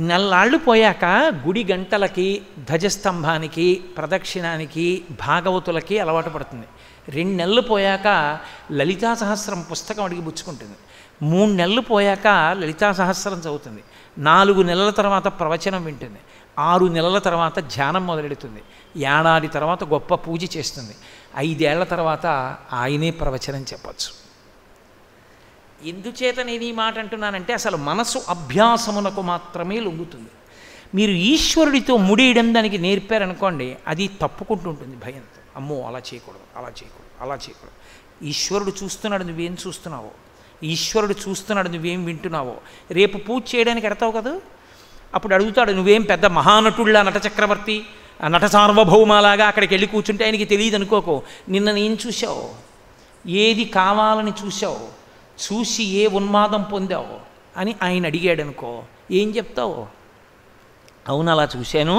నెల్లాళ్ళు పోయాక గుడి గంటలకి ధ్వజస్తంభానికి ప్రదక్షిణానికి భాగవతులకి అలవాటు పడుతుంది. 2 నెలలు పోయాక లలితా సహస్రం పుస్తకం అడిగి పుచ్చుకుంటుంది. 3 నెలలు పోయాక లలితా సహస్రం చదువుతుంది. 4 నెలల తర్వాత ప్రవచనం వింటుంది. 6 నెలల తర్వాత ధ్యానం మొదలెడుతుంది. ఏడాది తర్వాత గొప్ప పూజ చేస్తుంది. 5 ఏళ్ల తర్వాత ఆయనే ప్రవచనం చెప్పచ్చు. ఎందుచేత నేను ఈ మాట అంటున్నానంటే అసలు మనసు అభ్యాసమునకు మాత్రమే లొంగుతుంది. మీరు ఈశ్వరుడితో ముడియడం దానికి నేర్పారనుకోండి, అది తప్పుకుంటుంటుంది భయంతో. అమ్మో అలా చేయకూడదు, అలా చేయకూడదు, అలా చేయకూడదు. ఈశ్వరుడు చూస్తున్నాడు, నువ్వేం చూస్తున్నావో, ఈశ్వరుడు చూస్తున్నాడు, నువ్వేం వింటున్నావో. రేపు పూజ చేయడానికి ఎడతావు కదా, అప్పుడు అడుగుతాడు, నువ్వేం పెద్ద మహానటుళ్ళ నట చక్రవర్తి నట సార్వభౌమాలాగా అక్కడికి వెళ్ళి కూర్చుంటే ఆయనకి తెలియదు అనుకోకు. నిన్న నేను చూసావు, ఏది కావాలని చూసావు, చూసి ఏ ఉన్మాదం పొందావు అని ఆయన అడిగాడు అనుకో, ఏం చెప్తావు? అవును అలా చూశాను,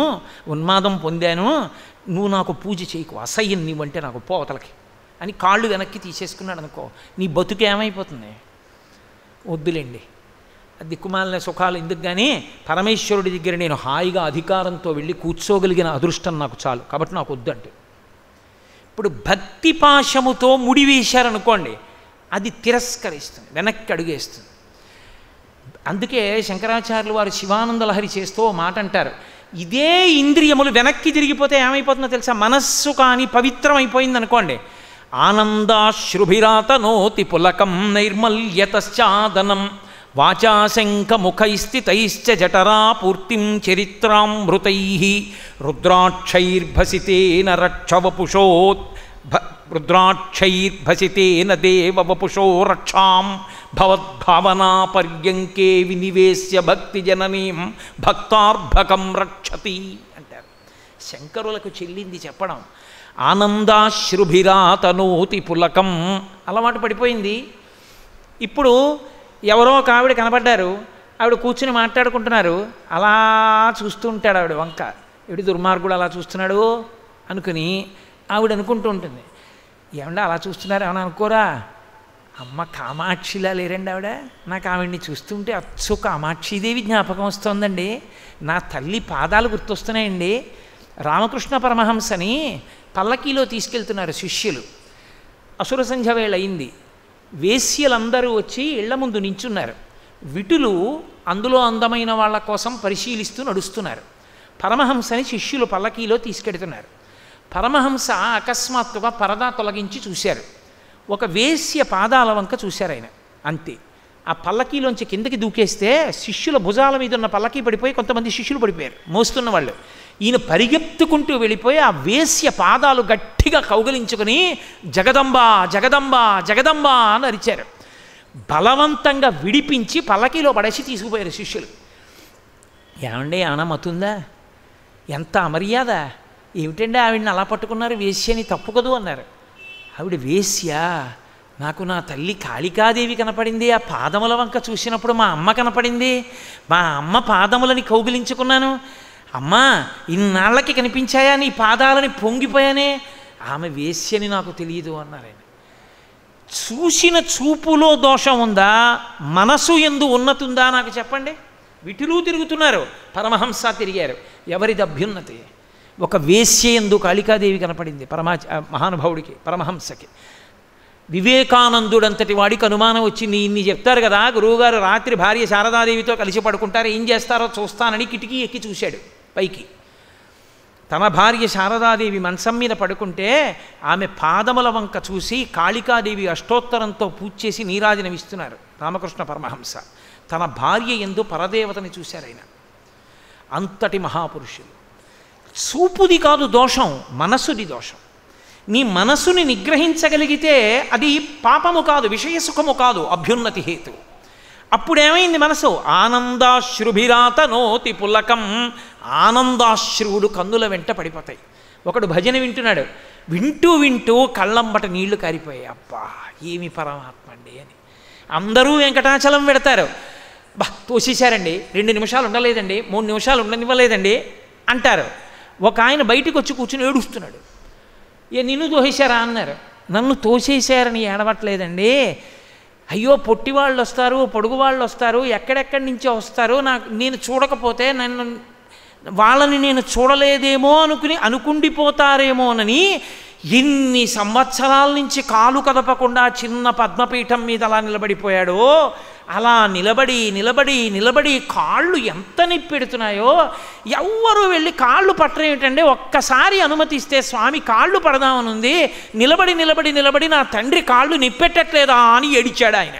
ఉన్మాదం పొందాను, నువ్వు నాకు పూజ చేయకు, అసహ్యం నీవంటే నాకు పోతలకి అని కాళ్ళు వెనక్కి తీసేసుకున్నాడు అనుకో, నీ బతుకు ఏమైపోతుంది? వద్దులేండి, దిక్కుమాలిన సుఖాలు ఎందుకు, కానీ పరమేశ్వరుడి దగ్గర నేను హాయిగా అధికారంతో వెళ్ళి కూర్చోగలిగిన అదృష్టం నాకు చాలు, కాబట్టి నాకు వద్దంటే. ఇప్పుడు భక్తి పాశముతో ముడివేశారనుకోండి, అది తిరస్కరిస్తుంది, వెనక్కి అడుగేస్తుంది. అందుకే శంకరాచార్యులు వారు శివానంద లహరి చేస్తూ మాట అంటారు, ఇదే ఇంద్రియములు వెనక్కి తిరిగిపోతే ఏమైపోతుందో తెలుసా? మనస్సు కానీ పవిత్రమైపోయింది అనుకోండి, ఆనందాశ్రుభిరాతనోతి పులకం నైర్మల్యతశ్చాదనం వాచాశంఖముఖైస్థితైశ్చ జఠరా పూర్తిం చరిత్రామృతైః రుద్రాక్షైర్భసితేన రక్షవపుషోత్ రుద్రాక్షైర్భసితేన దేవవపుషో రక్షాం భవద్భావనా పర్యంకే వినివేశ్య భక్తి జననీం భక్తార్భకం రక్షతి అంటారు. శంకరులకు చెల్లింది చెప్పడం. ఆనందాశ్రుభిరాతనోతి పులకం అలవాటు పడిపోయింది. ఇప్పుడు ఎవరో ఒక ఆవిడ కనపడ్డారు, ఆవిడ కూర్చుని మాట్లాడుకుంటున్నారు, అలా చూస్తూ ఉంటాడు ఆవిడ వంక, ఎడి దుర్మార్గుడు అలా చూస్తున్నాడు అనుకుని ఆవిడ అనుకుంటూ ఉంటుంది, ఏమంటే అలా చూస్తున్నారు ఏమన్నా అనుకోరా, అమ్మ కామాక్షిలా లేరండి ఆవిడ, నాకు ఆవిడ్ని చూస్తుంటే అచ్చు కామాక్షిదేవి జ్ఞాపకం వస్తుందండి, నా తల్లి పాదాలు గుర్తొస్తున్నాయండి. రామకృష్ణ పరమహంసని పల్లకీలో తీసుకెళ్తున్నారు శిష్యులు, అసుర సంధ్య వేళ అయింది, వేశ్యలందరూ వచ్చి ఇళ్ల ముందు నించున్నారు, విటులు అందులో అందమైన వాళ్ళ కోసం పరిశీలిస్తూ నడుస్తున్నారు. పరమహంసని శిష్యులు పల్లకీలో తీసుకెడుతున్నారు. పరమహంస అకస్మాత్తుగా పరదా తొలగించి చూశారు, ఒక వేశ్య పాదాల వంక చూశారు ఆయన, అంతే. ఆ పల్లకీలోంచి కిందకి దూకేస్తే శిష్యుల భుజాల మీద ఉన్న పల్లకీ పడిపోయి కొంతమంది శిష్యులు పడిపోయారు, మోస్తున్న వాళ్ళు. ఈయన పరిగెత్తుకుంటూ వెళ్ళిపోయి ఆ వేశ్య పాదాలు గట్టిగా కౌగలించుకొని జగదంబ జగదంబ జగదంబ అని అరిచారు. బలవంతంగా విడిపించి పల్లకీలో పడేసి తీసుకుపోయారు శిష్యులు. ఏమండి అనమతుందా, ఎంత అమర్యాద, ఏమిటండి ఆవిడని అలా పట్టుకున్నారు, వేశ్యని తప్పుకదు అన్నారు. ఆవిడ వేశ్య, నాకు నా తల్లి కాళికాదేవి కనపడింది, ఆ పాదముల వంక చూసినప్పుడు మా అమ్మ కనపడింది, మా అమ్మ పాదములని కౌగిలించుకున్నాను, అమ్మా ఇన్నాళ్ళకి కనిపించాయా నీ పాదాలని, పొంగిపోయానే, ఆమె వేశ్యని నాకు తెలియదు అన్నారు ఆయన. చూసిన చూపులో దోషం ఉందా, మనసు యందు ఉన్నతుందా నాకు చెప్పండి. విటులు తిరుగుతున్నారు, పరమహంస తిరిగారు, ఎవరిది అభ్యున్నతి? ఒక వేశ్య యందు కాళికాదేవి కనపడింది మహానుభావుడికి, పరమహంసకి. వివేకానందుడంతటి వాడికి అనుమానం వచ్చింది, ఇన్ని చెప్తారు కదా గురువుగారు, రాత్రి భార్య శారదాదేవితో కలిసి పడుకుంటారు, ఏం చేస్తారో చూస్తానని కిటికీ ఎక్కి చూశాడు పైకి. తన భార్య శారదాదేవి మంచం మీద పడుకుంటే ఆమె పాదముల వంక చూసి కాళికాదేవి అష్టోత్తరంతో పూజ చేసి నీరాజనమిస్తున్నారు రామకృష్ణ పరమహంస. తన భార్య యందు పరదేవతని చూశారు ఆయన. అంతటి మహాపురుషులు. చూపుది కాదు దోషం, మనసుది దోషం. నీ మనసుని నిగ్రహించగలిగితే అది పాపము కాదు, విషయసుఖము కాదు, అభ్యున్నతి హేతు. అప్పుడేమైంది మనసు? ఆనందాశ్రుభిరాతనోతి పులకం, ఆనందాశ్రువులు కన్నుల వెంట పడిపోతాయి. ఒకడు భజన వింటున్నాడు, వింటూ వింటూ కళ్ళంబట నీళ్లు కారిపోయాయి, అబ్బా ఏమి పరమాత్మ అండి అని. అందరూ వెంకటాచలం పెడతారు, బా తోసేశారండి, 2 నిమిషాలు ఉండలేదండి, 3 నిమిషాలు ఉండనివ్వలేదండి అంటారు. ఒక ఆయన బయటికి వచ్చి కూర్చుని ఏడుస్తున్నాడు, నిన్ను తోసేశారా అన్నారు. నన్ను తోసేశారని ఏడవట్లేదండి, అయ్యో పొట్టి వాళ్ళు వస్తారు, పొడుగు వాళ్ళు వస్తారు, ఎక్కడెక్కడి నుంచో వస్తారు, నేను చూడకపోతే వాళ్ళని నేను చూడలేదేమో అనుకుండిపోతారేమోనని ఎన్ని సంవత్సరాల నుంచి కాలు కదపకుండా చిన్న పద్మపీఠం మీద అలా నిలబడిపోయాడో, అలా నిలబడి నిలబడి నిలబడి కాళ్ళు ఎంత నిప్పెడుతున్నాయో, ఎవ్వరూ వెళ్ళి కాళ్ళు పట్టరేమిటండి, ఒక్కసారి అనుమతిస్తే స్వామి కాళ్ళు పడదామనుంది, నిలబడి నిలబడి నిలబడి నా తండ్రి కాళ్ళు నిప్పెట్టట్లేదా అని ఏడిచాడు ఆయన.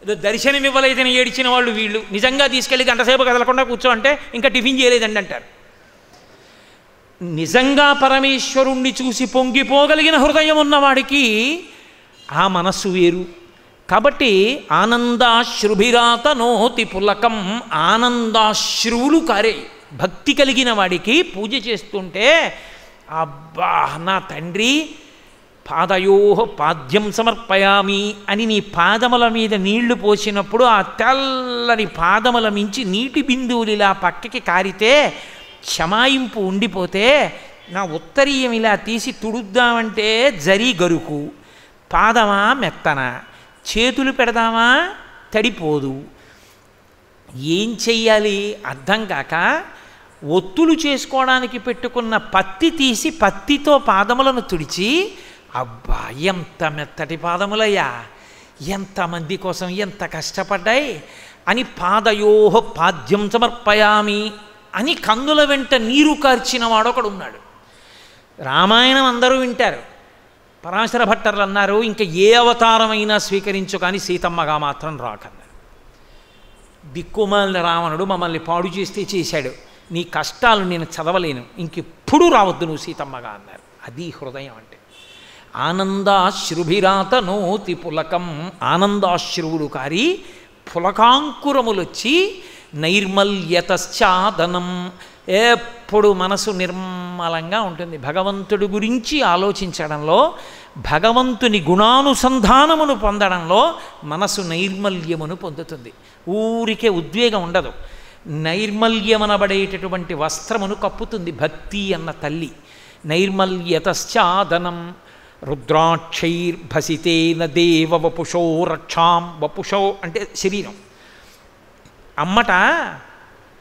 ఏదో దర్శనం ఇవ్వలేదని ఏడిచిన వాళ్ళు వీళ్ళు. నిజంగా తీసుకెళ్ళి గంటసేపు కదలకుండా కూర్చో అంటే ఇంకా టిఫిన్ చేయలేదండి అంటారు. నిజంగా పరమేశ్వరుణ్ణి చూసి పొంగిపోగలిగిన హృదయం ఉన్నవాడికి ఆ మనస్సు వేరు. కాబట్టి ఆనందాశ్రుభిరాతనోతి పులకం, ఆనందాశ్రువులు కారే. భక్తి కలిగిన వాడికి పూజ చేస్తుంటే అబ్బా నా తండ్రి పాదయో పాద్యం సమర్పయామి అని నీ పాదముల మీద నీళ్లు పోసినప్పుడు ఆ తెల్లని పాదముల మించి నీటి బిందువులు ఇలా పక్కకి కారితే క్షమాయింపు ఉండిపోతే నా ఉత్తరీయం ఇలా తీసి తుడుద్దామంటే జరీ గరుకు, పాదమా మెత్తన, చేతులు పెడదామా తడిపోదు. ఏం చెయ్యాలి అర్థం కాక ఒత్తులు చేసుకోవడానికి పెట్టుకున్న పత్తి తీసి పత్తితో పాదములను తుడిచి, అబ్బా ఎంత మెత్తటి పాదములయ్యా, ఎంతమంది కోసం ఎంత కష్టపడ్డాయి అని పాదయోహ పాద్యం సమర్పయామి అని కన్నుల వెంట నీరు కార్చిన వాడొకడు ఉన్నాడు. రామాయణం అందరూ వింటారు. పరాశర భట్టర్లు అన్నారు, ఇంకా ఏ అవతారమైనా స్వీకరించు కానీ సీతమ్మగా మాత్రం రాకన్నారు. దిక్కుమాలిన రావణుడు మమ్మల్ని పాడు చేస్తే చేశాడు, నీ కష్టాలు నేను చదవలేను, ఇంకెప్పుడు రావద్దు నువ్వు సీతమ్మగా అన్నారు. అది హృదయం అంటే. ఆనందాశ్రుభిరాతనోతి పులకం, ఆనందాశ్రువులు కారి పులకాంకురములొచ్చి నైర్మల్యతశ్చాదనం, ఎప్పుడు మనసు నిర్మలంగా ఉంటుంది. భగవంతుడి గురించి ఆలోచించడంలో, భగవంతుని గుణానుసంధానమును పొందడంలో మనసు నైర్మల్యమును పొందుతుంది. ఊరికే ఉద్వేగం ఉండదు. నైర్మల్యమనబడేటటువంటి వస్త్రమును కప్పుతుంది భక్తి అన్న తల్లి. నైర్మల్యతశ్చాదనం రుద్రాక్షైర్భసితేన దేవ వపుషో రక్షాం. వపుషో అంటే శరీరం. అమ్మట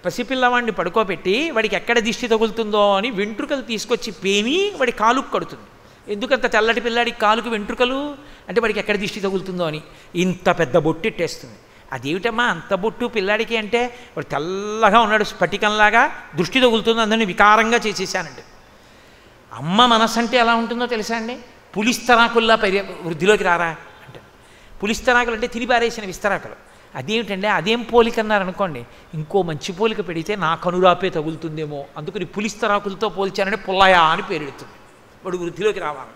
పసిపిల్లవాడిని పడుకోబెట్టి వాడికి ఎక్కడ దిష్టి తగులుతుందో అని వెంట్రుకలు తీసుకొచ్చి పేని వాడి కాలుకు కడుతుంది. ఎందుకంత తెల్లటి పిల్లాడికి కాలుకు వెంట్రుకలు అంటే వాడికి ఎక్కడ దిష్టి తగులుతుందో అని ఇంత పెద్ద బొట్టెట్టేస్తుంది. అదేమిటమ్మా అంత బొట్టు పిల్లాడికి అంటే, వాడు తెల్లగా ఉన్నాడు స్ఫటికంలాగా, దృష్టి తగులుతుంది అందరినీ వికారంగా చేసేసానండి. అమ్మ మనసు అంటే ఎలా ఉంటుందో తెలుసా అండి? పులిస్తరాకుల్లా వృద్ధిలోకి రారా అంటే, పులిస్తరాకులు అంటే తిరిపారేసిన విస్తరాకులు. అదేమిటండి అదేం పోలిక అన్నారనుకోండి, ఇంకో మంచి పోలిక పెడితే నా కనురాపే తగులుతుందేమో, అందుకని పులిస్తరాకులతో పోల్చానంటే పుల్లయా అని పేరెడుతుంది. వాడు వృద్ధిలోకి రావాలి.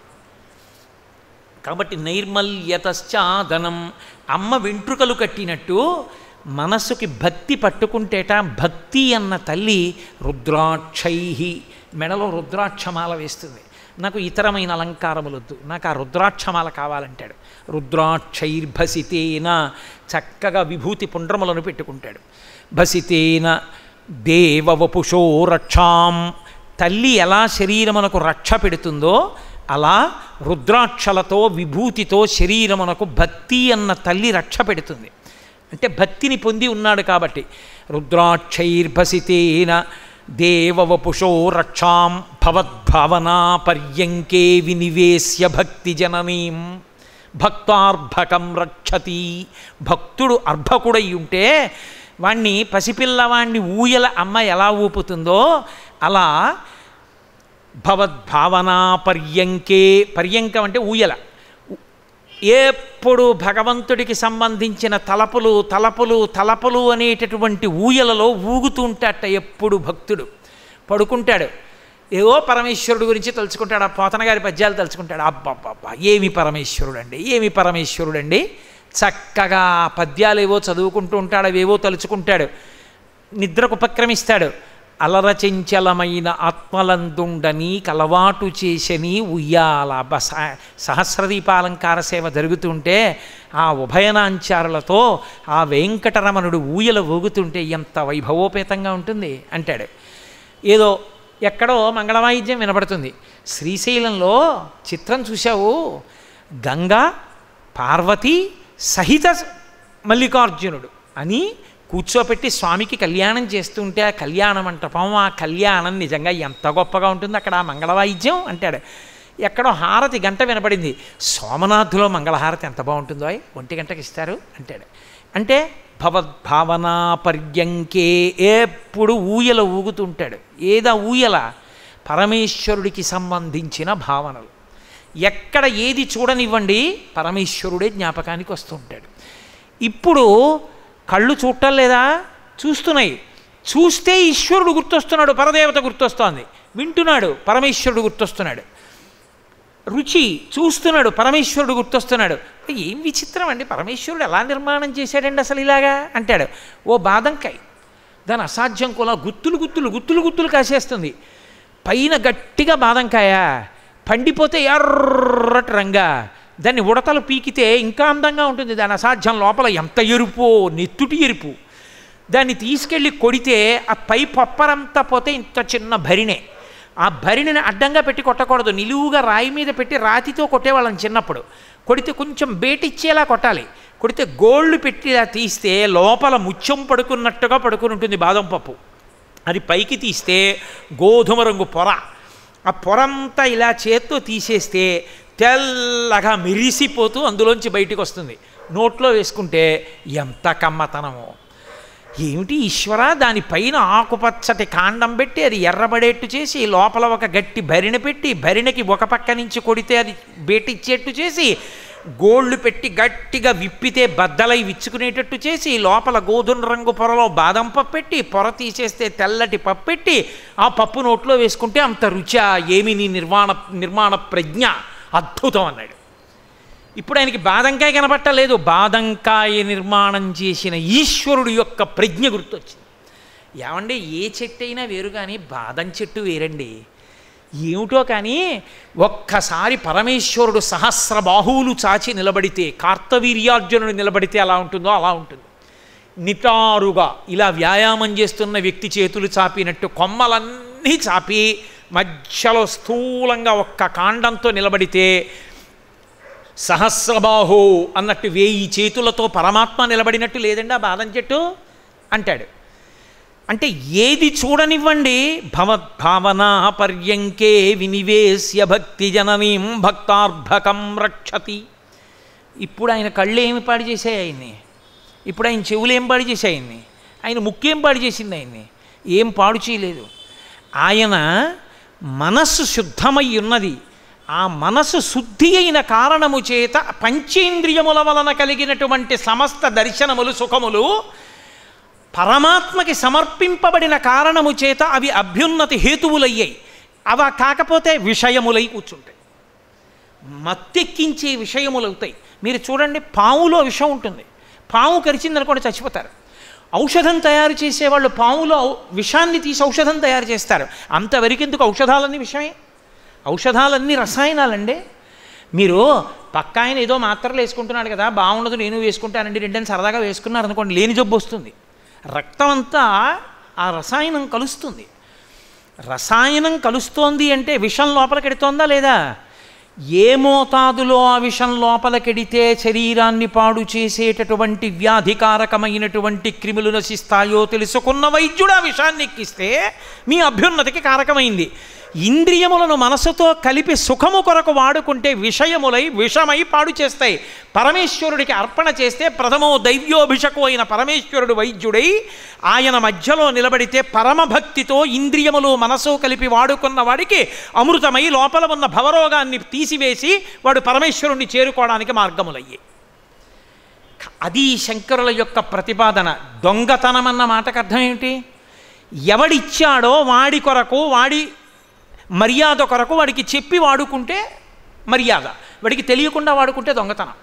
కాబట్టి నైర్మల్యతశ్చాదనం, అమ్మ వెంట్రుకలు కట్టినట్టు మనస్సుకి భక్తి పట్టుకుంటేట భక్తి అన్న తల్లి రుద్రాక్షై, మెడలో రుద్రాక్షమాల వేస్తుంది. నాకు ఇతరమైన అలంకారములొద్దు, నాకు ఆ రుద్రాక్షమాల కావాలంటాడు. రుద్రాక్షైర్భసితేన, చక్కగా విభూతి పుండ్రములను పెట్టుకుంటాడు. భసితేన దేవవపుషో రక్షాం, తల్లి ఎలా శరీరమునకు రక్ష పెడుతుందో అలా రుద్రాక్షలతో విభూతితో శరీరమునకు భక్తి అన్న తల్లి రక్ష పెడుతుంది. అంటే భక్తిని పొంది ఉన్నాడు కాబట్టి. రుద్రాక్షైర్భసితేన దేవవపుషో రక్షాం భవద్భావనా పర్యంకే వినివేశ్య భక్తి జననీం భక్తార్భకం రక్షతి. భక్తుడు అర్భకుడై ఉంటే వాణ్ణి పసిపిల్లవాణ్ణి ఊయల అమ్మ ఎలా ఊపుతుందో అలా భవద్భావనా పర్యంకే, పర్యంకం అంటే ఊయల, ఎప్పుడు భగవంతుడికి సంబంధించిన తలపులు తలపులు తలపులు అనేటటువంటి ఊయలలో ఊగుతూ ఉంటాట. ఎప్పుడు భక్తుడు పడుకుంటాడు, ఏవో పరమేశ్వరుడు గురించి తలుచుకుంటాడు, ఆ పోతన గారి పద్యాలు తలుచుకుంటాడు. అబ్బబ్బబ్బా ఏమి పరమేశ్వరుడండి, ఏమి పరమేశ్వరుడండి. చక్కగా పద్యాలు ఏవో చదువుకుంటూ ఉంటాడు, అవేవో తలుచుకుంటాడు, నిద్రకు ఉపక్రమిస్తాడు. అలరచంచలమైన ఆత్మలందుండని కలవాటు చేసని ఉయ్యాల. సహస్రదీపాలంకార సేవ జరుగుతుంటే ఆ ఉభయనాంచారులతో ఆ వెంకటరమణుడు ఊయల ఊగుతుంటే ఎంత వైభవోపేతంగా ఉంటుంది అంటాడు. ఏదో ఎక్కడో మంగళవాయిద్యం వినపడుతుంది. శ్రీశైలంలో చిత్రం చూశావు, గంగా పార్వతి సహిత మల్లికార్జునుడు అని కూర్చోపెట్టి స్వామికి కళ్యాణం చేస్తుంటే ఆ కళ్యాణ మంటపం, ఆ కళ్యాణం నిజంగా ఎంత గొప్పగా ఉంటుంది అక్కడ ఆ మంగళవాయిద్యం అంటాడు. ఎక్కడో హారతి గంట వినపడింది, సోమనాథులో మంగళహారతి ఎంత బాగుంటుందో 1 గంటకి ఇస్తారు అంటాడు. అంటే భవద్భావనా పర్యంకే ఎప్పుడు ఊయల ఊగుతుంటాడు. ఏదా ఊయల? పరమేశ్వరుడికి సంబంధించిన భావనలు. ఎక్కడ ఏది చూడనివ్వండి పరమేశ్వరుడే జ్ఞాపకానికి వస్తుంటాడు. ఇప్పుడు కళ్ళు చూడటం లేదా? చూస్తున్నాయి. చూస్తే ఈశ్వరుడు గుర్తొస్తున్నాడు, పరదేవత గుర్తొస్తోంది. వింటున్నాడు, పరమేశ్వరుడు గుర్తొస్తున్నాడు. రుచి చూస్తున్నాడు, పరమేశ్వరుడు గుర్తొస్తున్నాడు. ఏం విచిత్రం అండి, పరమేశ్వరుడు ఎలా నిర్మాణం చేశాడండి అసలు ఇలాగా అంటాడు. ఓ బాదంకాయ, దాని అసాధ్యం కూడా గుత్తులు గుత్తులు గుత్తులు గుత్తులు కాసేస్తుంది. పైన గట్టిగా బాదంకాయ, పండిపోతే ఎర్రటి రంగా, దాన్ని ఉడతలు పీకితే ఇంకా అందంగా ఉంటుంది. దాని అసాధ్యం, లోపల ఎంత ఎరుపో, నెత్తుటి ఎరుపు. దాన్ని తీసుకెళ్ళి కొడితే ఆ పై పప్పరంతా పోతే ఇంత చిన్న భరిణే. ఆ భరిణిని అడ్డంగా పెట్టి కొట్టకూడదు, నిలువుగా రాయి మీద పెట్టి రాతితో కొట్టేవాళ్ళం చిన్నప్పుడు. కొడితే కొంచెం బేటిచ్చేలా కొట్టాలి. కొడితే గోళ్ళు పెట్టి ఇలా తీస్తే లోపల ముత్యం పడుకున్నట్టుగా పడుకుని ఉంటుంది బాదం పప్పు. అది పైకి తీస్తే గోధుమ రంగు పొర. ఆ పొరంతా ఇలా చేత్తో తీసేస్తే తెల్లగా మెరిసిపోతూ అందులోంచి బయటికి వస్తుంది. నోట్లో వేసుకుంటే ఎంత కమ్మతనమో! ఏమిటి ఈశ్వర, దానిపైన ఆకుపచ్చటి కాండం పెట్టి అది ఎర్రబడేట్టు చేసి లోపల ఒక గట్టి భరిణ పెట్టి భరిణకి ఒక పక్క నుంచి కొడితే అది బేటిచ్చేట్టు చేసి గోళ్ళు పెట్టి గట్టిగా విప్పితే బద్దలై విచ్చుకునేటట్టు చేసి లోపల గోధుమ రంగు పొరలో బాదం పప్పు పెట్టి పొర తీసేస్తే తెల్లటి పప్పు పెట్టి ఆ పప్పు నోట్లో వేసుకుంటే అంత రుచా! ఏమి నీ నిర్మాణ ప్రజ్ఞ, అద్భుతం అన్నాడు. ఇప్పుడు ఆయనకి బాదంకాయ కనబట్టలేదు, బాదంకాయ నిర్మాణం చేసిన ఈశ్వరుడు యొక్క ప్రజ్ఞ గుర్తొచ్చింది. ఏమండి, ఏ చెట్టు అయినా వేరు కానీ బాదం చెట్టు వేరండి. ఏమిటో కానీ ఒక్కసారి పరమేశ్వరుడు సహస్ర బాహువులు చాచి నిలబడితే, కార్తవీర్యార్జునుడు నిలబడితే ఎలా ఉంటుందో అలా ఉంటుంది. నిటారుగా ఇలా వ్యాయామం చేస్తున్న వ్యక్తి చేతులు చాపినట్టు కొమ్మలన్నీ చాపి మధ్యలో స్థూలంగా ఒక్క కాండంతో నిలబడితే సహస్రబాహు అన్నట్టు 1000 చేతులతో పరమాత్మ నిలబడినట్టు లేదండి ఆ బాదం చెట్టు అంటాడు. అంటే ఏది చూడనివ్వండి భవద్భావనా పర్యంకే వినివేశ్య భక్తి జననీం భక్తార్భకం రక్షతి. ఇప్పుడు ఆయన కళ్ళు ఏమి పాడు చేశాయి ఆయన్ని? ఇప్పుడు ఆయన చెవులు ఏం పాడు చేశాయి ఆయన్ని? ఆయన ముక్కేం పాడు చేసింది ఆయన్ని? ఏం పాడు చేయలేదు. ఆయన మనస్సు శుద్ధమై ఉన్నది. ఆ మనసు శుద్ధి అయిన కారణము చేత పంచేంద్రియముల వలన కలిగినటువంటి సమస్త దర్శనములు సుఖములు పరమాత్మకి సమర్పింపబడిన కారణము చేత అవి అభ్యున్నతి హేతువులయ్యాయి. అవి కాకపోతే విషయములై కూర్చుంటాయి, మత్తెక్కించే విషయములవుతాయి. మీరు చూడండి, పాములో విషం ఉంటుంది, పాము కరిచిందనుకోండి చచ్చిపోతారు. ఔషధం తయారు చేసేవాళ్ళు పాములో విషాన్ని తీసి ఔషధం తయారు చేస్తారు. అంతవరకెందుకు ఔషధాలన్నీ విషమే, ఔషధాలన్నీ రసాయనాలండి. మీరు పక్క ఆయన ఏదో మాత్రలు వేసుకుంటున్నాడు కదా, బాగుండదు నేను వేసుకుంటానండి, రెండని సరదాగా వేసుకున్నారు అనుకోండి, లేని జబ్బు వస్తుంది. రక్తం అంతా ఆ రసాయనం కలుస్తుంది. రసాయనం కలుస్తోంది అంటే విషం లోపలికెడుతోందా లేదా? ఏ మోతాదులో ఆ విషం లోపలికెడితే శరీరాన్ని పాడు చేసేటటువంటి వ్యాధికారకమైనటువంటి క్రిములు నశిస్తాయో తెలుసుకున్న వైద్యుడు ఆ విషాన్ని ఎక్కిస్తే మీ అభ్యున్నతికి కారకమైంది. ఇంద్రియములను మనసుతో కలిపి సుఖము కొరకు వాడుకుంటే విషయములై విషమై పాడు చేస్తాయి. పరమేశ్వరుడికి అర్పణ చేస్తే ప్రథమో దైవ్యోభిషకు అయిన పరమేశ్వరుడు వైద్యుడై ఆయన మధ్యలో నిలబడితే పరమభక్తితో ఇంద్రియములు మనసు కలిపి వాడుకున్న వాడికి అమృతమై లోపల ఉన్న భవరోగాన్ని తీసివేసి వాడు పరమేశ్వరుణ్ణి చేరుకోవడానికి మార్గములయ్యాయి. అది శంకరుల యొక్క ప్రతిపాదన. దొంగతనం అన్న మాటకు అర్థం ఏమిటి? ఎవడిచ్చాడో వాడి కొరకు, వాడి మర్యాద కొరకు వాడికి చెప్పి వాడుకుంటే మర్యాద, వాడికి తెలియకుండా వాడుకుంటే దొంగతనం.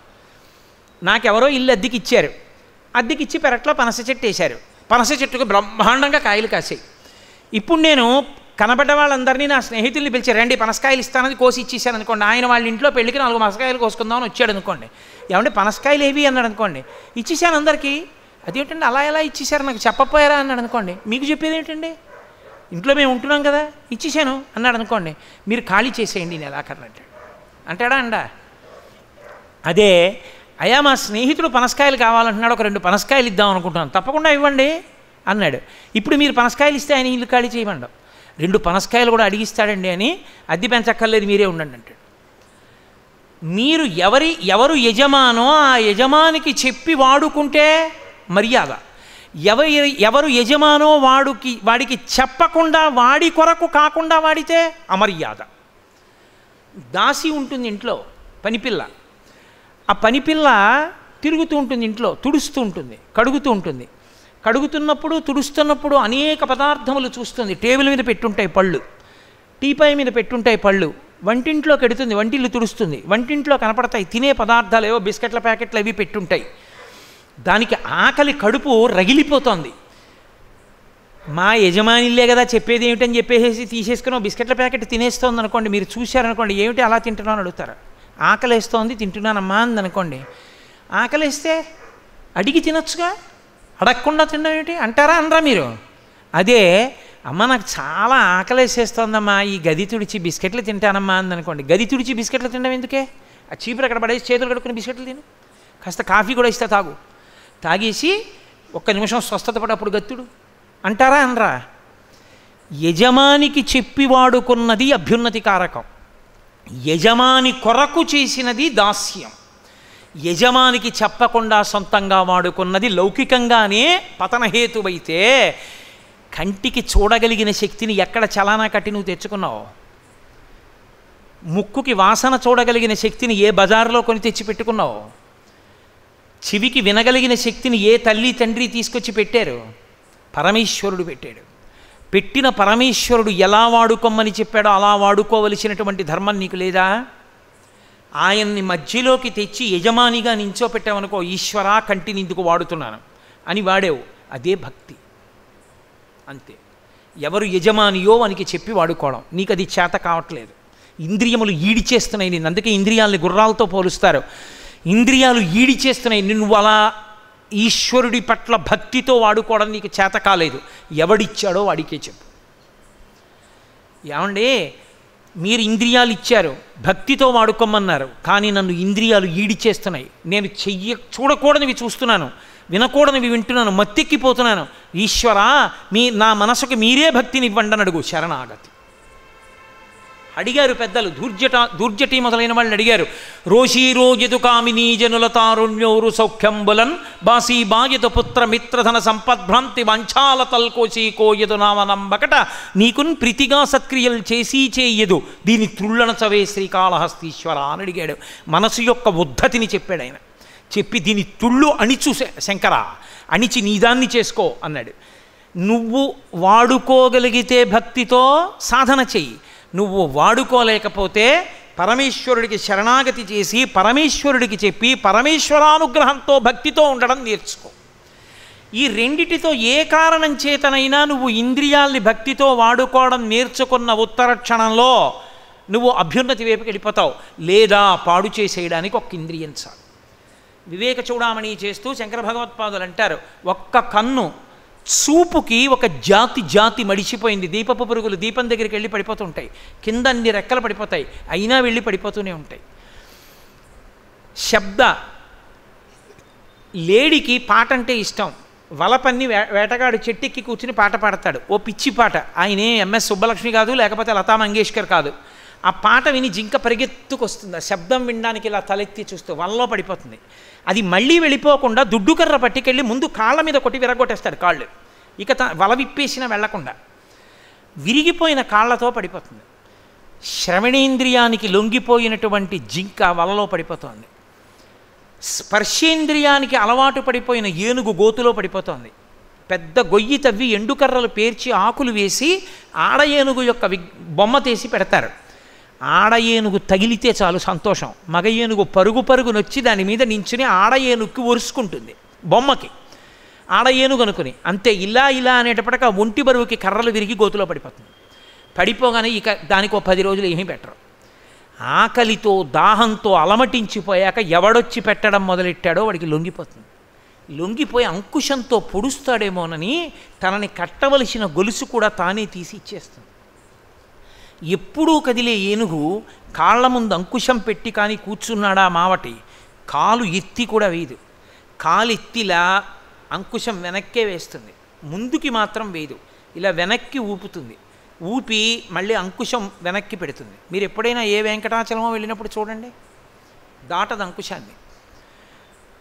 నాకెవరో ఇల్లు అద్దెకి ఇచ్చారు, అద్దెకిచ్చి పెరట్లో పనస చెట్టు వేశారు, పనస చెట్టుకు బ్రహ్మాండంగా కాయలు కాసాయి. ఇప్పుడు నేను కనబడ్డ వాళ్ళందరినీ నా స్నేహితుల్ని పిలిచారు, రండి పనసకాయలు ఇస్తానని కోసి ఇచ్చేసాను అనుకోండి. ఆయన వాళ్ళ ఇంట్లో పెళ్ళికి 4 పనసకాయలు కోసుకుందామని వచ్చాడు అనుకోండి. ఏమంటే పనసకాయలు ఏవి అన్నాడు అనుకోండి, ఇచ్చేసాను అందరికీ. అదేంటండి అలా ఎలా ఇచ్చేసారు, నాకు చెప్పపోయారా అన్నాడు అనుకోండి. మీకు చెప్పేది ఏంటండి, ఇంట్లో మేము ఉంటున్నాం కదా, ఇచ్చేసాను అన్నాడు అనుకోండి. మీరు ఖాళీ చేసేయండి నెలాఖరులు అంటాడు. అంటాడా అండా? అదే అయ్యా మా స్నేహితుడు పనసకాయలు కావాలంటున్నాడు, ఒక 2 పనసకాయలు ఇద్దాం అనుకుంటున్నాను. తప్పకుండా ఇవ్వండి అన్నాడు. ఇప్పుడు మీరు పనసకాయలు ఇస్తే ఆయన ఇల్లు ఖాళీ చేయమండం. 2 పనసకాయలు కూడా అడిగిస్తాడండి అని, అద్దె పెంచక్కర్లేదు మీరే ఉండండి అంటాడు. మీరు ఎవరు యజమానో ఆ యజమానికి చెప్పి వాడుకుంటే మర్యాద. ఎవరు యజమానో వాడికి చెప్పకుండా వాడి కొరకు కాకుండా వాడితే అమర్యాద. దాసి ఉంటుంది ఇంట్లో, పనిపిల్ల. ఆ పనిపిల్ల తిరుగుతూ ఉంటుంది ఇంట్లో, తుడుస్తూ ఉంటుంది, కడుగుతూ ఉంటుంది. కడుగుతున్నప్పుడు తుడుస్తున్నప్పుడు అనేక పదార్థములు చూస్తుంది. టేబుల్ మీద పెట్టుంటాయి పళ్ళు, టీపాయ్ మీద పెట్టుంటాయి పళ్ళు, వంటింట్లోకి ఎడుతుంది, వంటిల్లు తుడుస్తుంది, వంటింట్లో కనపడతాయి తినే పదార్థాలు, ఏవో బిస్కెట్ల ప్యాకెట్లు అవి పెట్టుంటాయి. దానికి ఆకలి, కడుపు రగిలిపోతోంది. మా యజమానిలే కదా చెప్పేది ఏమిటని చెప్పేసి తీసేసుకుని బిస్కెట్ల ప్యాకెట్ తినేస్తోంది అనుకోండి. మీరు చూశారనుకోండి, ఏమిటి అలా తింటున్నాను అడుగుతారు. ఆకలేస్తోంది తింటున్నానమ్మా అందనుకోండి. ఆకలేస్తే అడిగి తినొచ్చుగా, అడగకుండా తినడం ఏమిటి అంటారా అనరా మీరు? అదే అమ్మ నాకు చాలా ఆకలేసేస్తోందమ్మా, ఈ గది తుడిచి బిస్కెట్లు తింటానమ్మా అందనుకోండి. గది తుడిచి బిస్కెట్లు తినడం ఎందుకే? ఆ చీపురు అక్కడ పడేసి చేతులు కడుక్కుని బిస్కెట్లు తిను, కాస్త కాఫీ కూడా ఇస్తే తాగు, తాగేసి 1 నిమిషం స్వస్థత పడప్పుడు గత్తుడు అంటారా అనరా? యజమానికి చెప్పి వాడుకున్నది అభ్యున్నతి కారకం, యజమాని కొరకు చేసినది దాస్యం. యజమానికి చెప్పకుండా సొంతంగా వాడుకున్నది లౌకికంగానే పతనహేతువైతే, కంటికి చూడగలిగిన శక్తిని ఎక్కడ చలానా కట్టి నువ్వు తెచ్చుకున్నావు? ముక్కుకి వాసన చూడగలిగిన శక్తిని ఏ బజార్లో కొని తెచ్చి పెట్టుకున్నావు? చెవికి వినగలిగిన శక్తిని ఏ తల్లి తండ్రి తీసుకొచ్చి పెట్టారు? పరమేశ్వరుడు పెట్టాడు. పెట్టిన పరమేశ్వరుడు ఎలా వాడుకోమని చెప్పాడో అలా వాడుకోవలసినటువంటి ధర్మం నీకు లేదా? ఆయన్ని మధ్యలోకి తెచ్చి యజమానిగా నించోపెట్టావనుకో, ఈశ్వరా కంటిని ఇందుకు వాడుతున్నాను అని వాడేవు, అదే భక్తి. అంతే. ఎవరు యజమానియో వానికి చెప్పి వాడుకోవడం. నీకు అది చేత కావట్లేదు. ఇంద్రియములు ఈడిచేస్తున్నాయి నిన్ను. అందుకే ఇంద్రియాలని గుర్రాలతో పోలుస్తారు. ఇంద్రియాలు ఈడిచేస్తున్నాయి నిన్ను. అలా ఈశ్వరుడి పట్ల భక్తితో వాడుకోవడం నీకు చేత కాలేదు. ఎవడిచ్చాడో వాడికే చెప్పు. ఏమండి, మీరు ఇంద్రియాలు ఇచ్చారు, భక్తితో వాడుకోమన్నారు, కానీ నన్ను ఇంద్రియాలు ఈడిచేస్తున్నాయి. నేను చూడకూడనివి చూస్తున్నాను, వినకూడనివి వింటున్నాను, మత్తెక్కిపోతున్నాను. ఈశ్వరా నా మనసుకు మీరే భక్తిని ఇవ్వండి అని అడుగు. శరణాగతి. అడిగారు పెద్దలు, దూర్జటి మొదలైన వాళ్ళు అడిగారు. రోషీరోజదు కామినీ జనుల తారుణ్యోరు సౌఖ్యంబులన్ బాసీ బాయదు పుత్ర మిత్రధన సంపద్భ్రాంతి వంచాల తల్కోసి కోయదు నామనంబకట నీకున్ ప్రీతిగా సత్క్రియలు చేసి చేయదు దీని త్రుళ్ళన చవే శ్రీకాళహస్తీశ్వర అని అడిగాడు. మనసు యొక్క ఉద్ధతిని చెప్పాడు ఆయన. చెప్పి దీని తుళ్ళు అణిచు శంకర, అణిచి నీదాన్ని చేసుకో అన్నాడు. నువ్వు వాడుకోగలిగితే భక్తితో సాధన చెయ్యి. నువ్వు వాడుకోలేకపోతే పరమేశ్వరుడికి శరణాగతి చేసి పరమేశ్వరుడికి చెప్పి పరమేశ్వరానుగ్రహంతో భక్తితో ఉండడం నేర్చుకో. ఈ రెండిటితో ఏ కారణం చేతనైనా నువ్వు ఇంద్రియాల్ని భక్తితో వాడుకోవడం నేర్చుకున్న ఉత్తర క్షణంలో నువ్వు అభ్యున్నతి వైపుకి వెళ్ళిపోతావు. లేదా పాడు చేసేయడానికి ఒక ఇంద్రియం చాలు. వివేక చూడామణి చేస్తూ శంకర భగవత్పాదులు అంటారు, ఒక్క కన్ను చూపుకి ఒక జాతి మడిచిపోయింది. దీపపు పురుగులు దీపం దగ్గరికి వెళ్ళి పడిపోతుంటాయి, కింద అన్ని రెక్కలు పడిపోతాయి, అయినా వెళ్ళి పడిపోతూనే ఉంటాయి. శబ్ద లేడికి పాట అంటే ఇష్టం. వలపన్ని వేటగాడు చెట్టెక్కి కూర్చుని పాట పాడతాడు, ఓ పిచ్చి పాట. ఆయనే ఎంఎస్ సుబ్బలక్ష్మి కాదు, లేకపోతే లతా మంగేష్కర్ కాదు. ఆ పాట విని జింక పరిగెత్తుకొస్తుంది. ఆ శబ్దం వినడానికి ఇలా తలెత్తి చూస్తూ వలలో పడిపోతుంది. అది మళ్ళీ వెళ్ళిపోకుండా దుడ్డుకర్ర పట్టుకెళ్ళి ముందు కాళ్ళ మీద కొట్టి విరగొట్టేస్తాడు కాళ్ళు. ఇక వల విప్పేసినా వెళ్లకుండా విరిగిపోయిన కాళ్ళతో పడిపోతుంది. శ్రవణేంద్రియానికి లొంగిపోయినటువంటి జింక వలలో పడిపోతుంది. స్పర్శేంద్రియానికి అలవాటు పడిపోయిన ఏనుగు గోతులో పడిపోతుంది. పెద్ద గొయ్యి తవ్వి ఎండుకర్రలు పేర్చి ఆకులు వేసి ఆడ ఏనుగు యొక్క బొమ్మ తీసి పెడతారు. ఆడ ఏనుగు తగిలితే చాలు సంతోషం. మగ ఏనుగు పరుగు నొచ్చి దాని మీద నించుని ఆడ ఏనుగుకి ఒరుసుకుంటుంది బొమ్మకి. ఆడ ఏనుగు అనుకుని అంతే ఇలా అనేటప్పటికీ ఆ ఒంటి బరువుకి కర్రలు విరిగి గోతులో పడిపోతుంది. పడిపోగానే ఇక దానికి 10 రోజులు ఏమీ పెట్టరు. ఆకలితో దాహంతో అలమటించిపోయాక ఎవడొచ్చి పెట్టడం మొదలెట్టాడో వాడికి లొంగిపోతుంది. లొంగిపోయి అంకుశంతో పొడుస్తాడేమోనని తనని కట్టవలసిన గొలుసు కూడా తానే తీసి ఇచ్చేస్తుంది. ఎప్పుడూ కదిలే ఏనుగు కాళ్ల ముందు అంకుశం పెట్టి కానీ కూర్చున్నాడా మావటి, కాలు ఎత్తి కూడా వేయదు. కాలు ఎత్తిలా అంకుశం వెనక్కే వేస్తుంది, ముందుకి మాత్రం వేయదు. ఇలా వెనక్కి ఊపుతుంది, ఊపి మళ్ళీ అంకుశం వెనక్కి పెడుతుంది. మీరు ఎప్పుడైనా ఏ వెంకటాచలమో వెళ్ళినప్పుడు చూడండి, దాటదు అంకుశాన్ని.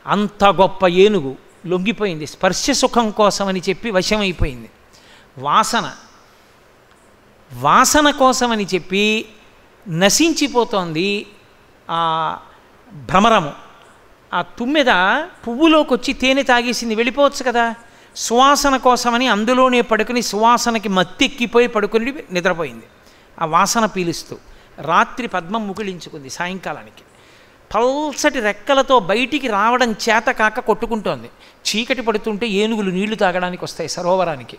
అంత గొప్ప ఏనుగు లొంగిపోయింది. స్పర్శ సుఖం కోసం అని చెప్పి వశమైపోయింది. వాసన కోసమని చెప్పి నశించిపోతోంది ఆ భ్రమరము. ఆ తుమ్మెద పువ్వులోకి వచ్చి తేనె తాగేసింది, వెళ్ళిపోవచ్చు కదా. సువాసన కోసమని అందులోనే పడుకుని సువాసనకి మత్తెక్కిపోయి పడుకుని నిద్రపోయింది. ఆ వాసన పీలుస్తూ రాత్రి పద్మం ముకుళించుకుంది. సాయంకాలానికి పల్సటి రెక్కలతో బయటికి రావడం చేత కాక కొట్టుకుంటోంది. చీకటి పడుతుంటే ఏనుగులు నీళ్లు తాగడానికి వస్తాయి సరోవరానికి.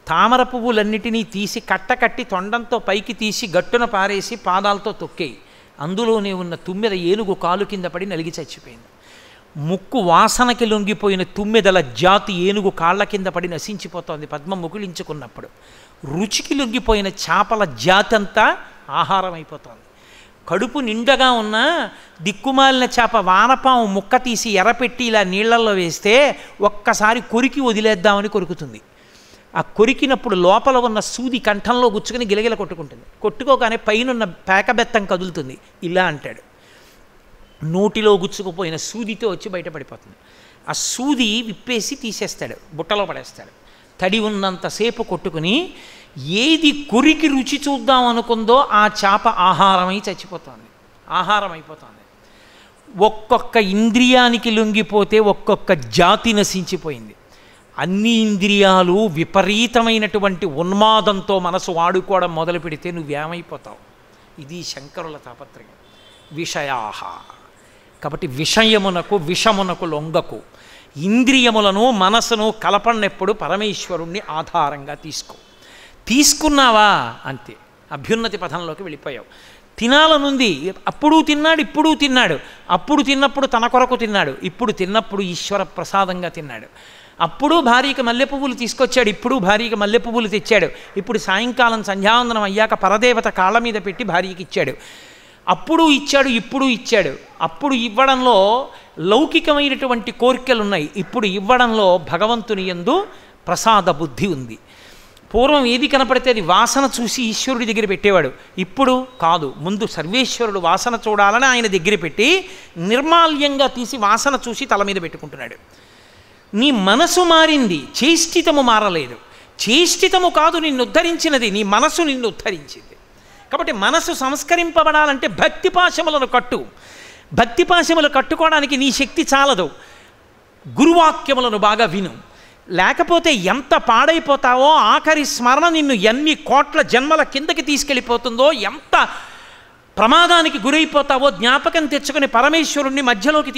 తామర పువ్వులన్నిటినీ తీసి కట్టకట్టి తొండంతో పైకి తీసి గట్టున పారేసి పాదాలతో తొక్కేయి. అందులోనే ఉన్న తుమ్మెద ఏనుగు కాలు కింద పడి నలిగి చచ్చిపోయింది. ముక్కు వాసనకి లొంగిపోయిన తుమ్మెదల జాతి ఏనుగు కాళ్ళ కింద పడి నశించిపోతోంది పద్మం ముకుళించుకున్నప్పుడు. రుచికి లొంగిపోయిన చేపల జాతి అంతా ఆహారం అయిపోతోంది. కడుపు నిండగా ఉన్న దిక్కుమాలిన చేప వానపాము ముక్క తీసి ఎర్రపెట్టి ఇలా నీళ్లల్లో వేస్తే ఒక్కసారి కొరికి వదిలేద్దామని కొరుకుతుంది. ఆ కొరికినప్పుడు లోపల ఉన్న సూది కంఠంలో గుచ్చుకొని గిలగిల కొట్టుకుంటుంది. కొట్టుకోగానే పైనున్న పేకబెత్తం కదులుతుంది. ఇలా అంటాడు, నోటిలో గుచ్చుకుపోయిన సూదితో వచ్చి బయటపడిపోతుంది. ఆ సూది విప్పేసి తీసేస్తాడు, బుట్టలో పడేస్తాడు. తడి ఉన్నంతసేపు కొట్టుకుని ఏది కొరికి రుచి చూద్దాం అనుకుందో ఆ చేప ఆహారమై చచ్చిపోతుంది, ఆహారం అయిపోతుంది. ఒక్కొక్క ఇంద్రియానికి లొంగిపోతే ఒక్కొక్క జాతి నశించిపోయింది. అన్ని ఇంద్రియాలు విపరీతమైనటువంటి ఉన్మాదంతో మనసు వాడుకోవడం మొదలు పెడితే నువ్వేమైపోతావు. ఇది శంకరుల తాపత్రయం. విషయాహ కాబట్టి విషమునకు లొంగకు. ఇంద్రియములను మనసును కలపన్నెప్పుడు పరమేశ్వరుణ్ణి ఆధారంగా తీసుకున్నావా అంతే, అభ్యున్నతి పథంలోకి వెళ్ళిపోయావు. తినాలనుంది, అప్పుడు తిన్నాడు, ఇప్పుడు తిన్నాడు. అప్పుడు తిన్నప్పుడు తన కొరకు తిన్నాడు, ఇప్పుడు తిన్నప్పుడు ఈశ్వర ప్రసాదంగా తిన్నాడు. అప్పుడు భార్యకి మల్లె పువ్వులు తీసుకొచ్చాడు, ఇప్పుడు భార్యకి మల్లె పువ్వులు తెచ్చాడు. ఇప్పుడు సాయంకాలం సంధ్యావందనం అయ్యాక పరదేవత కాళ్ళ మీద పెట్టి భార్యకి ఇచ్చాడు. అప్పుడు ఇచ్చాడు, ఇప్పుడు ఇచ్చాడు. అప్పుడు ఇవ్వడంలో లౌకికమైనటువంటి కోరికలు ఉన్నాయి, ఇప్పుడు ఇవ్వడంలో భగవంతుని యందు ప్రసాద బుద్ధి ఉంది. పూర్వం ఏది కనపడితే అది వాసన చూసి ఈశ్వరుడి దగ్గర పెట్టేవాడు, ఇప్పుడు కాదు. ముందు సర్వేశ్వరుడు వాసన చూడాలని ఆయన దగ్గర పెట్టి నిర్మాల్యంగా తీసి వాసన చూసి తల మీద పెట్టుకుంటున్నాడు. నీ మనసు మారింది, చేష్టితము మారలేదు. చేష్టితము కాదు నిన్ను ఉద్ధరించినది, నీ మనసు నిన్ను ఉద్ధరించింది. కాబట్టి మనసు సంస్కరింపబడాలంటే భక్తి పాశములను కట్టు. భక్తి పాశములు కట్టుకోవడానికి నీ శక్తి చాలదు, గురువాక్యములను బాగా విను. లేకపోతే ఎంత పాడైపోతావో, ఆఖరి స్మరణ నిన్ను ఎన్ని కోట్ల జన్మల కిందకి తీసుకెళ్ళిపోతుందో, ఎంత ప్రమాదానికి గురైపోతావో జ్ఞాపకం తెచ్చుకొని పరమేశ్వరుణ్ణి మధ్యలోకి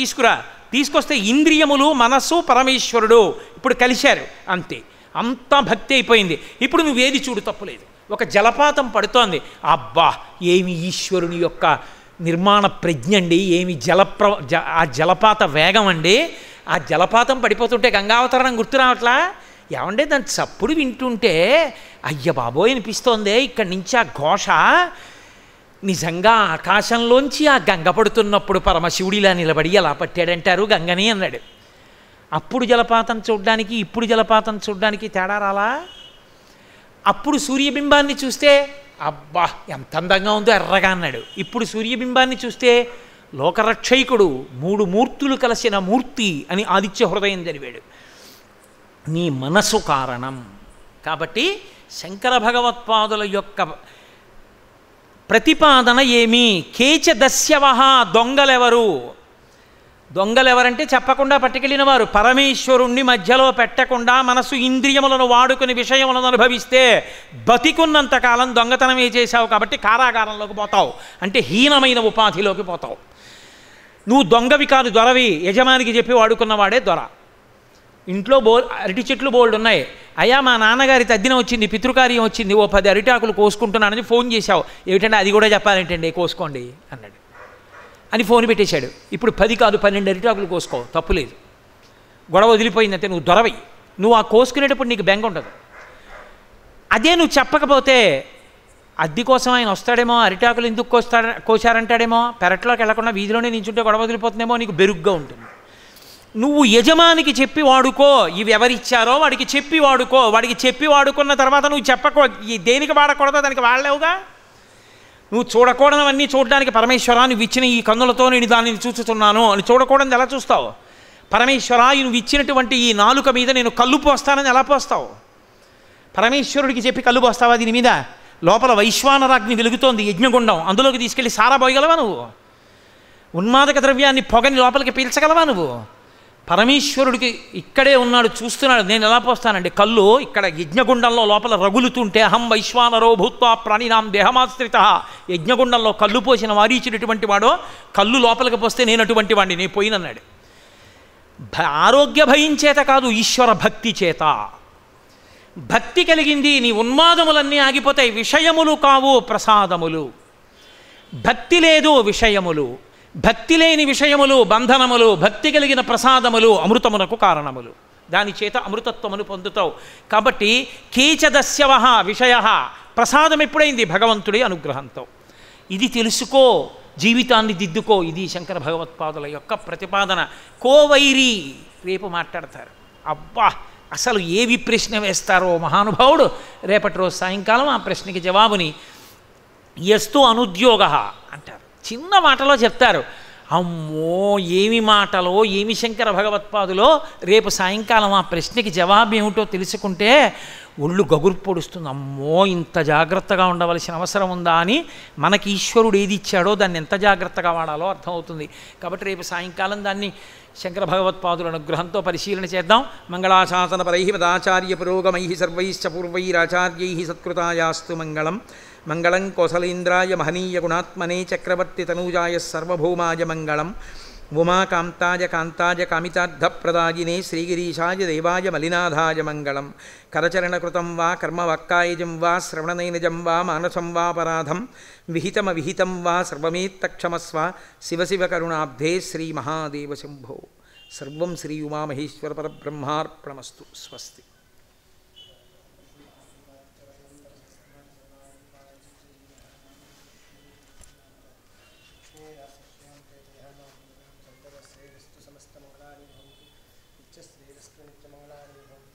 తీసుకొస్తే ఇంద్రియములు మనస్సు పరమేశ్వరుడు ఇప్పుడు కలిశారు, అంతే. అంతా భక్తి అయిపోయింది. ఇప్పుడు నువ్వేది చూడు తప్పులేదు. ఒక జలపాతం పడుతోంది, అబ్బా ఏమి ఈశ్వరుని యొక్క నిర్మాణ ప్రజ్ఞ అండి, ఏమి ఆ జలపాత వేగం అండి. ఆ జలపాతం పడిపోతుంటే గంగావతరణం గుర్తు రావట్లా? ఏమంటే దాని చప్పుడు వింటుంటే అయ్య బాబోయ్ అనిపిస్తోందే. ఇక్కడి నుంచి ఆ ఘోష నిజంగా ఆకాశంలోంచి ఆ గంగ పడుతున్నప్పుడు పరమశివుడిలా నిలబడి ఎలా పట్టాడంటారు గంగని అన్నాడు. అప్పుడు జలపాతం చూడ్డానికి ఇప్పుడు జలపాతం చూడ్డానికి తేడా రాలా? అప్పుడు సూర్యబింబాన్ని చూస్తే అబ్బా ఎంత అందంగా ఉందో ఎర్రగా అన్నాడు. ఇప్పుడు సూర్యబింబాన్ని చూస్తే లోకరక్షైకుడు, 3 మూర్తులు కలిసిన మూర్తి అని ఆదిత్య హృదయం జరివాడు. నీ మనసు కారణం. కాబట్టి శంకర భగవత్పాదుల యొక్క ప్రతిపాదన ఏమి? కేచదస్యవహ, దొంగలెవరంటే చెప్పకుండా పట్టుకెళ్ళిన వారు. పరమేశ్వరుణ్ణి మధ్యలో పెట్టకుండా మనసు ఇంద్రియములను వాడుకుని విషయములను అనుభవిస్తే బతికున్నంతకాలం దొంగతనమే చేశావు కాబట్టి కారాగారంలోకి పోతావు, అంటే హీనమైన ఉపాధిలోకి పోతావు. నువ్వు దొంగవి కాదు, దొరవి. యజమానికి చెప్పి వాడుకున్నవాడే దొర. ఇంట్లో అరటి చెట్లు బోల్డ్ ఉన్నాయి. అయ్యా మా నాన్నగారి తద్దినం వచ్చింది, పితృకార్యం వచ్చింది, ఓ 10 అరిటాకులు కోసుకుంటున్నానని ఫోన్ చేశావు. ఏమిటంటే అది కూడా చెప్పాలంటండి, కోసుకోండి అన్నాడు అని ఫోన్ పెట్టేశాడు. ఇప్పుడు 10 కాదు 12 అరిటాకులు కోసుకో, తప్పులేదు. గొడవ వదిలిపోయిందంటే నువ్వు దొరవి. నువ్వు ఆ కోసుకునేటప్పుడు నీకు బెంగ ఉండదు. అదే నువ్వు చెప్పకపోతే అద్దె కోసం ఆయన వస్తాడేమో, అరిటాకులు ఎందుకు కోసారంటాడేమో, పెరట్లోకి వెళ్లకుండా వీధిలోనే నించుంటే గొడవ వదిలిపోతుందేమో, నీకు బెరుగ్గా ఉంటుంది. నువ్వు యజమానికి చెప్పి వాడుకో, ఇవి ఎవరిచ్చారో వాడికి చెప్పి వాడుకో. వాడికి చెప్పి వాడుకున్న తర్వాత నువ్వు చెప్పకో, ఈ దేనికి వాడకూడదో దానికి వాడలేవుగా. నువ్వు చూడకూడనివన్నీ చూడడానికి పరమేశ్వరా నువ్వు ఇచ్చిన ఈ కన్నులతో నేను దానిని చూస్తున్నాను అని చూడకూడదు ఎలా చూస్తావు? పరమేశ్వరా నువ్వు ఇచ్చినటువంటి ఈ నాలుక మీద నేను కళ్ళు పోస్తానని ఎలా పోస్తావు? పరమేశ్వరుడికి చెప్పి కళ్ళు పోస్తావా? దీని మీద లోపల వైశ్వానరాగ్ని వెలుగుతోంది యజ్ఞగుండం, అందులోకి తీసుకెళ్ళి సారా పోయగలవా నువ్వు? ఉన్మాదక ద్రవ్యాన్ని పొగని లోపలికి పీల్చగలవా నువ్వు? పరమేశ్వరుడికి ఇక్కడే ఉన్నాడు, చూస్తున్నాడు. నేను ఎలా పోస్తానండి? కళ్ళు ఇక్కడ యజ్ఞగుండంలో లోపల రగులుతుంటే అహం వైశ్వానరో భూత్వా ప్రాణినాం దేహమాశ్రిత, యజ్ఞగుండంలో కళ్ళు పోసిన వారీచినటువంటి వాడో కళ్ళు లోపలికి పోస్తే నేను అటువంటి వాడిని, నేను పోయినన్నాడు. ఆరోగ్య భయం చేత కాదు, ఈశ్వర భక్తి చేత. భక్తి కలిగింది, నీ ఉన్మాదములన్నీ ఆగిపోతాయి. విషయములు కావు ప్రసాదములు. భక్తి లేదు విషయములు, భక్తి లేని విషయములు బంధనములు, భక్తి కలిగిన ప్రసాదములు అమృతమునకు కారణములు. దాని చేత అమృతత్వమును పొందుతావు. కాబట్టి కీచదస్యవ విషయ, ప్రసాదం ఎప్పుడైంది? భగవంతుడి అనుగ్రహంతో. ఇది తెలుసుకో, జీవితాన్ని దిద్దుకో. ఇది శంకర భగవత్పాదుల యొక్క ప్రతిపాదన. కోవైరి రేపు మాట్లాడతారు. అబ్బా, అసలు ఏవి ప్రశ్న వేస్తారో మహానుభావుడు. రేపటి రోజు సాయంకాలం ఆ ప్రశ్నకి జవాబుని యస్తు అనుద్యోగ అంటారు. చిన్న మాటలో చెప్తారు. అమ్మో ఏమి మాటలో, ఏమి శంకర భగవత్పాదులో. రేపు సాయంకాలం ఆ ప్రశ్నకి జవాబు ఏమిటో తెలుసుకుంటే ఒళ్ళు గగురు పొడుస్తుంది. అమ్మో ఇంత జాగ్రత్తగా ఉండవలసిన అవసరం ఉందా అని. మనకి ఈశ్వరుడు ఏది ఇచ్చాడో దాన్ని ఎంత జాగ్రత్తగా వాడాలో అర్థమవుతుంది. కాబట్టి రేపు సాయంకాలం దాన్ని శంకర భగవత్పాదుల అనుగ్రహంతో పరిశీలన చేద్దాం. మంగళాశాసన పరై మదాచార్య పురోగమై సర్వైశ్చ పూర్వైరాచార్యై సత్కృతాయాస్తు మంగళం. మంగళం కోసలేంద్రాయ మహనీయ గుణాత్మనే చక్రవర్తి తనూజాయ సర్వభౌమాయ మంగళం. ఉమాకాంతాయ కాంతాయ కామితార్థప్రదాయినే శ్రీగిరీశాయ దేవాయ మలినాథాయ మంగళం. కరచరణకృతం వా కర్మవాక్కాయజం వా శ్రవణనైనజం వా మానసం వాపరాధం విహితమవిహితం వా సర్వమేత్తక్షమస్వ శివ శివ కరుణాబ్ధే శ్రీ మహాదేవ శంభో. సర్వం శ్రీ ఉమామహేశ్వర పరబ్రహ్మార్పణమస్తు. స్వస్తి. సమస్తమంగళాని భవంతు. నిత్యశ్రేయస్సు నిత్యమంగళాని భవంతు.